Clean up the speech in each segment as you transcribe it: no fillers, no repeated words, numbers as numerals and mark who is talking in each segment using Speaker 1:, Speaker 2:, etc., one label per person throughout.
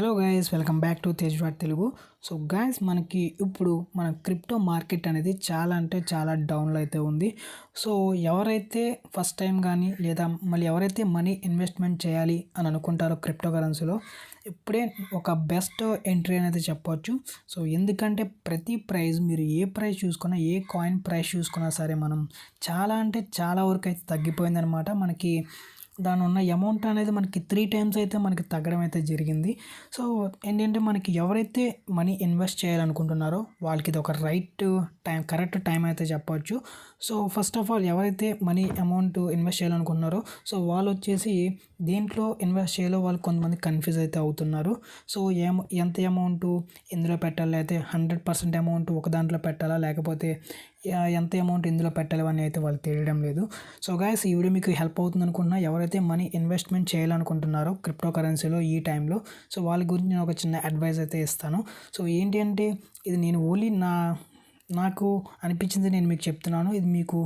Speaker 1: Hello guys, welcome back to తేజ్వాడ్ Telugu. So guys, మనకి ఇప్పుడు మన క్రిప్టో మార్కెట్ అనేది చాలా అంటే చాలా డౌన్లో అయితే ఉంది. సో ఎవరైతే ఫస్ట్ టైం కానీ లేదా మళ్ళీ ఎవరైతే మనీ ఇన్వెస్ట్మెంట్ చేయాలి అని అనుకుంటారో క్రిప్టో కరెన్సీలో ఇప్పుడే ఒక బెస్ట్ ఎంట్రీ అనేది చెప్పవచ్చు. సో ఎందుకంటే ప్రతి ప్రైస్ మీరు ఏ ప్రైస్ చూసుకున్నా, ఏ కాయిన్ ప్రైస్ చూసుకున్నా సరే మనం చాలా అంటే చాలా వరకు అయితే తగ్గిపోయిందనమాట. మనకి దాని ఉన్న అమౌంట్ అనేది మనకి 3 టైమ్స్ అయితే మనకి తగ్గడం అయితే జరిగింది. సో ఏంటంటే మనకి ఎవరైతే మనీ ఇన్వెస్ట్ చేయాలనుకుంటున్నారో వాళ్ళకి ఇది ఒక కరెక్ట్ టైం అయితే చెప్పవచ్చు. సో ఫస్ట్ ఆఫ్ ఆల్ ఎవరైతే మనీ అమౌంట్ ఇన్వెస్ట్ చేయాలనుకుంటున్నారో సో వాళ్ళు వచ్చేసి దేంట్లో ఇన్వెస్ట్ చేయాలో వాళ్ళు కొంతమంది కన్ఫ్యూజ్ అయితే అవుతున్నారు. సో ఎంత అమౌంట్ ఇందులో పెట్టాలి, అయితే 100% అమౌంట్ ఒక దాంట్లో పెట్టాలా, లేకపోతే ఎంత అమౌంట్ ఇందులో పెట్టాలి అని అయితే వాళ్ళు తెలియడం లేదు. సో గైస్, ఈ వీడియో మీకు హెల్ప్ అవుతుంది అనుకుంటున్నా. ఎవరైతే మనీ ఇన్వెస్ట్మెంట్ చేయాలనుకుంటున్నారో క్రిప్టో కరెన్సీలో ఈ టైంలో సో వాళ్ళ గురించి నేను ఒక చిన్న అడ్వైస్ అయితే ఇస్తాను. సో ఏంటి అంటే ఇది నేను ఓన్లీ నాకు అనిపించింది నేను మీకు చెప్తున్నాను. ఇది మీకు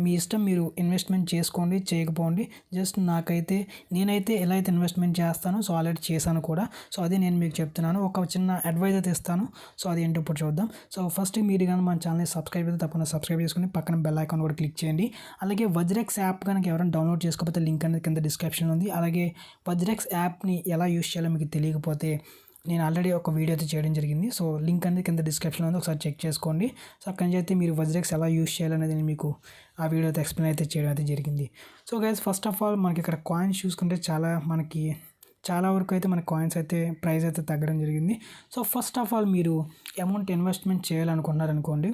Speaker 1: మీ ఇష్టం, మీరు ఇన్వెస్ట్మెంట్ చేసుకోండి చేయకపోండి. జస్ట్ నేనైతే ఎలా అయితే ఇన్వెస్ట్మెంట్ చేస్తానో సో ఆల్రెడీ చేశాను కూడా. సో అది నేను మీకు చెప్తున్నాను, ఒక చిన్న అడ్వైజ్ అయితే ఇస్తాను. సో అది ఏంటో ఇప్పుడు చూద్దాం. సో ఫస్ట్ మీరు కానీ మన ఛానల్ని సబ్స్క్రైబ్ అయితే తప్పకుండా సబ్స్క్రైబ్ చేసుకుని పక్కన బెల్ ఐకాన్ కూడా క్లిక్ చేయండి. అలాగే వజ్రెక్స్ యాప్ కనుక ఎవరైనా డౌన్లోడ్ చేసుకోకపోతే లింక్ అనేది కింద డిస్క్రిప్షన్లో ఉంది. అలాగే వజ్రెక్స్ యాప్ని ఎలా యూస్ చేయాలో మీకు తెలియకపోతే నేను ఆల్రెడీ ఒక వీడియో అయితే చేయడం జరిగింది. సో లింక్ అనేది కింద డిస్క్రిప్షన్లో ఉంది, ఒకసారి చెక్ చేసుకోండి. సో అక్కడి నుంచి అయితే మీరు వజ్రెక్స్ ఎలా యూస్ చేయాలనేది నేను మీకు ఆ వీడియో అయితే ఎక్స్ప్లెయిన్ అయితే చేయడం అయితే జరిగింది. So guys, first of all మనకి ఇక్కడ కాయిన్స్ చూసుకుంటే చాలా వరకు అయితే మన కాయిన్స్ అయితే ప్రైస్ అయితే తగ్గడం జరిగింది. సో ఫస్ట్ ఆఫ్ ఆల్ మీరు అమౌంట్ ఇన్వెస్ట్మెంట్ చేయాలనుకుంటున్నారనుకోండి.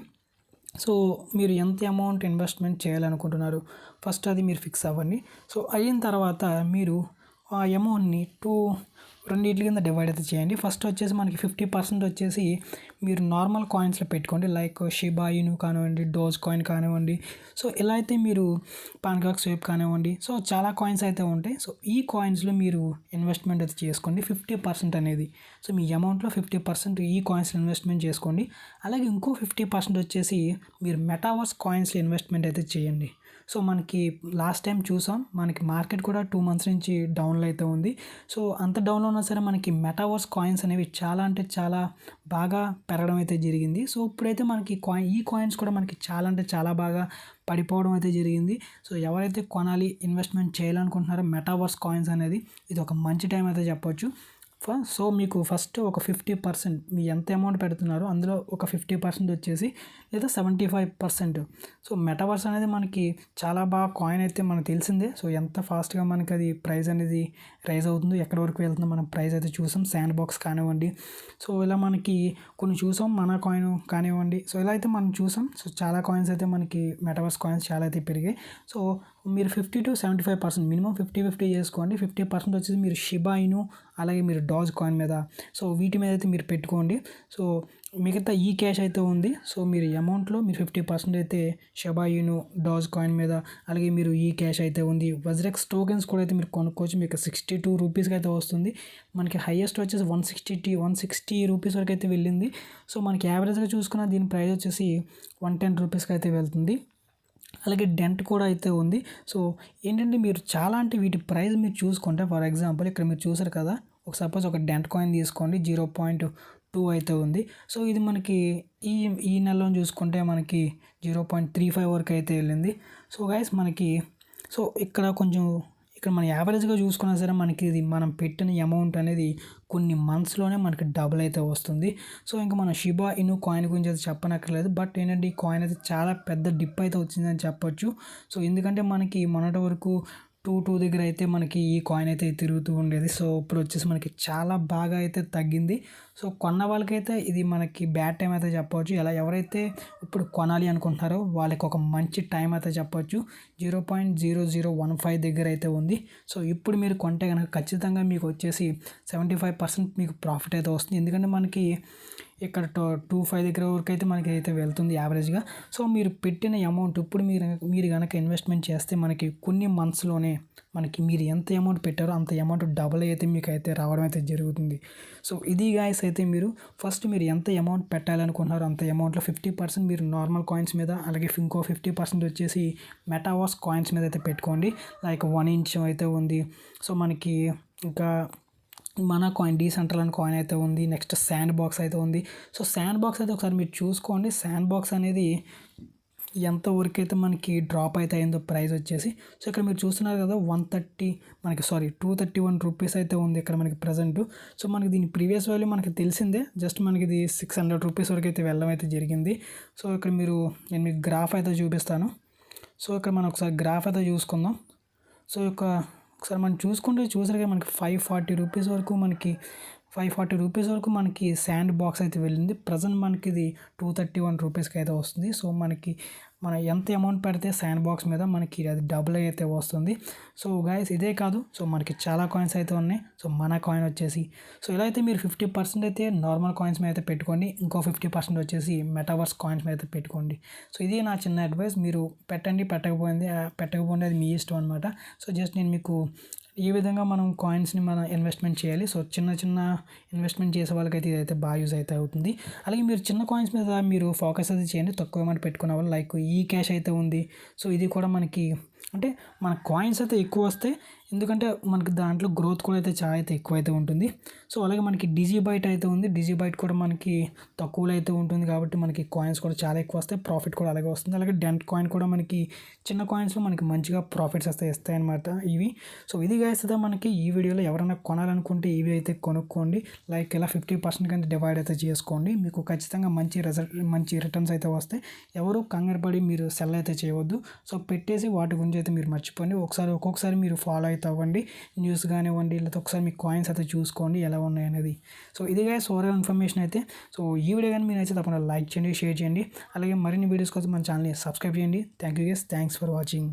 Speaker 1: సో మీరు ఎంత అమౌంట్ ఇన్వెస్ట్మెంట్ చేయాలనుకుంటున్నారు ఫస్ట్ అది మీరు ఫిక్స్ అవ్వండి. సో అయిన తర్వాత మీరు ఆ అమౌంట్ని రెండింటి కింద డివైడ్ అయితే చేయండి. ఫస్ట్ వచ్చేసి మనకి 50% వచ్చేసి మీరు నార్మల్ కాయిన్స్లో పెట్టుకోండి. లైక్ షిబా ఇను కానివ్వండి, డోజ్ కాయిన్ కానివ్వండి. సో ఇలా అయితే మీరు పాన్కాక్ స్వేప్ కానివ్వండి. సో చాలా కాయిన్స్ అయితే ఉంటాయి. సో ఈ కాయిన్స్లో మీరు ఇన్వెస్ట్మెంట్ అయితే చేసుకోండి 50% అనేది. సో మీ అమౌంట్లో 50% ఈ కాయిన్స్లో ఇన్వెస్ట్మెంట్ చేసుకోండి. అలాగే ఇంకో 50% వచ్చేసి మీరు మెటావర్స్ కాయిన్స్లో ఇన్వెస్ట్మెంట్ అయితే చేయండి. సో మనకి లాస్ట్ టైం చూసాం, మనకి మార్కెట్ కూడా 2 మంత్స్ నుంచి డౌన్లో అయితే ఉంది. సో అంత డౌన్లో ఉన్నా సరే మనకి మెటావర్స్ కాయిన్స్ అనేవి చాలా అంటే చాలా బాగా పెరగడం అయితే జరిగింది. సో ఇప్పుడైతే మనకి ఈ కాయిన్స్ కూడా మనకి చాలా అంటే చాలా బాగా పడిపోవడం అయితే జరిగింది. సో ఎవరైతే కొనాలి, ఇన్వెస్ట్మెంట్ చేయాలనుకుంటున్నారో మెటావర్స్ కాయిన్స్ అనేది ఇది ఒక మంచి టైం అయితే చెప్పొచ్చు. సో మీకు ఫస్ట్ ఒక 50% మీ ఎంత అమౌంట్ పెడుతున్నారో అందులో ఒక 50% వచ్చేసి లేదా 75%. సో మెటావర్స్ అనేది మనకి చాలా బాగా కాయిన్ అయితే మనకు తెలిసిందే. సో ఎంత ఫాస్ట్గా మనకి అది ప్రైస్ అనేది రైజ్ అవుతుందో, ఎక్కడి వరకు వెళ్తుందో మనం ప్రైస్ అయితే చూసాం. శాండ్ బాక్స్ కానివ్వండి, సో ఇలా మనకి కొన్ని చూసాం, మన కాయిన్ కానివ్వండి. సో ఇలా అయితే మనం చూసాం. సో చాలా కాయిన్స్ అయితే మనకి మెటావర్స్ కాయిన్స్ చాలా అయితే పెరిగాయి. సో మీరు 50 to 75% మినిమం 50-50 చేసుకోండి. 50% వచ్చేసి మీరు షిబా ఇను అలాగే మీరు డాజ్ కాయిన్ మీద, సో వీటి మీద అయితే మీరు పెట్టుకోండి. సో మిగతా ఈ క్యాష్ అయితే ఉంది. సో మీరు అమౌంట్లో మీరు 50% అయితే షిబా ఇను, డాజ్ కాయిన్ మీద, అలాగే మీరు ఈ క్యాష్ అయితే ఉంది. వజ్రెక్స్ టోకెన్స్ కూడా అయితే మీరు కొనుక్కోవచ్చు. మీకు 62 రూపీస్కి అయితే వస్తుంది. మనకి హైయెస్ట్ వచ్చేసి 160 రూపీస్ వరకు అయితే వెళ్ళింది. సో మనకి యావరేజ్గా చూసుకున్న దీని ప్రైస్ వచ్చేసి 110 రూపీస్కి అయితే వెళ్తుంది. అలాగే డెంట్ కూడా అయితే ఉంది. సో ఏంటంటే మీరు చాలా అంటే వీటి ప్రైస్ మీరు చూసుకుంటే, ఫర్ ఎగ్జాంపుల్ ఇక్కడ మీరు చూసారు కదా, సపోజ్ ఒక డెంట్ కాయిన్ తీసుకోండి, 0.2 అయితే ఉంది. సో ఇది మనకి ఈ నెలలో చూసుకుంటే మనకి 0.35 వరకు అయితే వెళ్ళింది. సో గైస్ మనకి ఇక్కడ మనం యావరేజ్గా చూసుకున్నా సరే మనకి ఇది మనం పెట్టిన అమౌంట్ అనేది కొన్ని మంత్స్లోనే మనకి డబుల్ అయితే వస్తుంది. సో ఇంకా మనం షిబా ఇను కాయిన్ గురించి అయితే చెప్పనక్కర్లేదు. బట్ ఏంటంటే ఈ కాయిన్ అయితే చాలా పెద్ద డిప్ అయితే వచ్చిందని చెప్పొచ్చు. సో ఎందుకంటే మనకి మొన్నటి వరకు 2 దగ్గర అయితే మనకి ఈ కాయిన్ అయితే తిరుగుతూ ఉండేది. సో ఇప్పుడు వచ్చేసి మనకి చాలా బాగా అయితే తగ్గింది. సో కొన్న వాళ్ళకైతే ఇది మనకి బ్యాడ్ టైం అయితే చెప్పవచ్చు. ఎవరైతే ఇప్పుడు కొనాలి అనుకుంటున్నారో వాళ్ళకి ఒక మంచి టైం అయితే చెప్పవచ్చు. 0.0015 దగ్గర అయితే ఉంది. సో ఇప్పుడు మీరు కొంటే కనుక ఖచ్చితంగా మీకు వచ్చేసి 75% మీకు ప్రాఫిట్ అయితే వస్తుంది. ఎందుకంటే మనకి ఇక్కడ 2.5 దగ్గర వరకు అయితే మనకి అయితే వెళ్తుంది యావరేజ్గా. సో మీరు పెట్టిన అమౌంట్ ఇప్పుడు మీరు కనుక ఇన్వెస్ట్మెంట్ చేస్తే మనకి కొన్ని మంత్స్లోనే మనకి మీరు ఎంత అమౌంట్ పెట్టారో అంత అమౌంట్ డబుల్ అయితే మీకు అయితే రావడం అయితే జరుగుతుంది. సో ఇది గాయస్, అయితే మీరు ఫస్ట్ మీరు ఎంత అమౌంట్ పెట్టాలనుకుంటున్నారో అంత అమౌంట్లో 50% మీరు నార్మల్ కాయిన్స్ మీద, అలాగే ఇంకో 50% వచ్చేసి మెటావర్స్ కాయిన్స్ మీద అయితే పెట్టుకోండి. లైక్ 1 ఇంచ్ అయితే ఉంది. సో మనకి ఇంకా మన కాయిన్ డీసెంట్రల్ కాయిన్ అయితే ఉంది. నెక్స్ట్ శాండ్ బాక్స్ అయితే ఉంది. సో శాండ్ బాక్స్ అయితే ఒకసారి మీరు చూసుకోండి. శాండ్ బాక్స్ అనేది ఎంత వరకైతే మనకి డ్రాప్ అయితే అయిందో ప్రైస్ వచ్చేసి. సో ఇక్కడ మీరు చూస్తున్నారు కదా 231 రూపీస్ అయితే ఉంది ఇక్కడ మనకి ప్రజెంట్. సో మనకి దీని ప్రీవియస్ వాల్యూ మనకి తెలిసిందే. జస్ట్ మనకి ఇది 600 రూపీస్ వరకు అయితే వెళ్ళడం అయితే జరిగింది. సో ఇక్కడ నేను మీకు గ్రాఫ్ అయితే చూపిస్తాను. సో ఇక్కడ మనం ఒకసారి గ్రాఫ్ అయితే చూసుకుందాం. సో ఒకసారి మనం చూసారుగా మనకి 540 రూపీస్ వరకు మనకి శాండ్ బాక్స్ అయితే వెళ్ళింది. ప్రజెంట్ మనకి ఇది 231 రూపీస్కి అయితే వస్తుంది. సో మనం ఎంత అమౌంట్ పెడితే శాండ్ బాక్స్ మీద మనకి అది డబుల్ అయితే వస్తుంది. సో గైస్ ఇదే కాదు, సో మనకి చాలా కాయిన్స్ అయితే ఉన్నాయి. సో మన కాయిన్ వచ్చేసి ఇలా అయితే మీరు 50% అయితే నార్మల్ కాయిన్స్ మీద అయితే పెట్టుకోండి. ఇంకో 50% వచ్చేసి మెటావర్స్ కాయిన్స్ మీద అయితే పెట్టుకోండి. సో ఇది నా చిన్న అడ్వైస్. మీరు పెట్టకపోయింది అది మీ ఇష్టం అనమాట. సో జస్ట్ నేను మీకు ఈ విధంగా మనం కాయిన్స్ని మనం ఇన్వెస్ట్మెంట్ చేయాలి. సో చిన్న ఇన్వెస్ట్మెంట్ చేసే వాళ్ళకైతే ఇదైతే బాగా యూజ్ అయితే అవుతుంది. అలాగే మీరు చిన్న కాయిన్స్ మీద మీరు ఫోకస్ అయితే చేయండి. తక్కువ అమౌంట్ పెట్టుకునే వాళ్ళు లైక్ ఈ క్యాష్ అయితే ఉంది. సో ఇది కూడా మనకి అంటే మన కాయిన్స్ అయితే ఎక్కువ వస్తాయి. ఎందుకంటే మనకి దాంట్లో గ్రోత్ కూడా అయితే చాలా అయితే ఎక్కువ అయితే ఉంటుంది. సో అలాగే మనకి డిజిబైట్ అయితే ఉంది. డిజిబైట్ కూడా మనకి తక్కువలో అయితే ఉంటుంది కాబట్టి మనకి కాయిన్స్ కూడా చాలా ఎక్కువ వస్తాయి. ప్రాఫిట్ కూడా అలాగే వస్తుంది. అలాగే డెంట్ కాయిన్ కూడా మనకి చిన్న కాయిన్స్లో మనకి మంచిగా ప్రాఫిట్స్ అయితే ఇస్తాయి అనమాట ఇవి. సో ఇది గైస్ అయితే మనకి ఈ వీడియోలో ఎవరైనా కొనాలనుకుంటే ఇవి అయితే కొనుక్కోండి. లైక్ ఇలా 50% కింద డివైడ్ అయితే చేసుకోండి. మీకు ఖచ్చితంగా మంచి రిటర్న్స్ అయితే వస్తాయి. ఎవరు కంగారు పడి మీరు సెల్ అయితే చేయవద్దు. సో పెట్టేసి వాటి గురించి అయితే మీరు మర్చిపోండి. ఒక్కొక్కసారి మీరు ఫాలో అయితే అవ్వండి. న్యూస్ కానివ్వండి, లేకపోతే ఒకసారి మీ కాయిన్స్ అయితే చూసుకోండి ఎలా ఉన్నాయి అనేది. సో ఇది గైస్ ఓవరాల్ ఇన్ఫర్మేషన్ అయితే. సో ఈ వీడియో కానీ మీరు అయితే తప్పకుండా లైక్ చేయండి, షేర్ చేయండి. అలాగే మరిన్ని వీడియోస్ కోసం మన ఛానల్ని సబ్స్క్రైబ్ చేయండి. Thank you guys, thanks for watching.